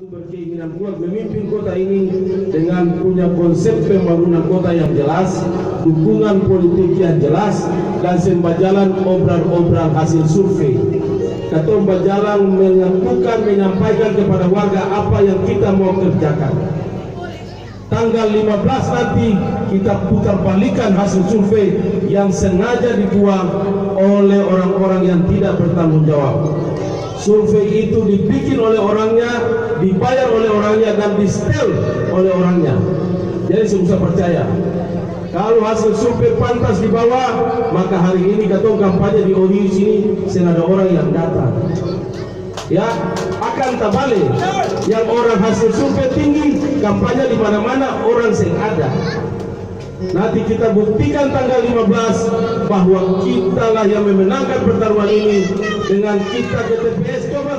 berkeinginan kuat memimpin kota ini dengan punya konsep pembangunan kota yang jelas, dukungan politik yang jelas, dan sembajalan obral-obral hasil survei. Ketua Bajalang menyampaikan kepada warga apa yang kita mau kerjakan. Tanggal 15 nanti kita putar balikan hasil survei yang sengaja dibuang oleh orang-orang yang tidak bertanggung jawab. Survei itu dibikin oleh orangnya, dibayar oleh orangnya, dan di-setel oleh orangnya. Jadi saya usah percaya. Kalau hasil survei pantas di bawah, maka hari ini ketua kampanye di ODI sini sedang ada orang yang datang. Ya, akan terbalik. Yang orang hasil survei tinggi, kampanye di mana-mana orang sing ada. Nanti kita buktikan tanggal 15 bahwa kita lah yang memenangkan pertarungan ini dengan kita ke TPS. Coba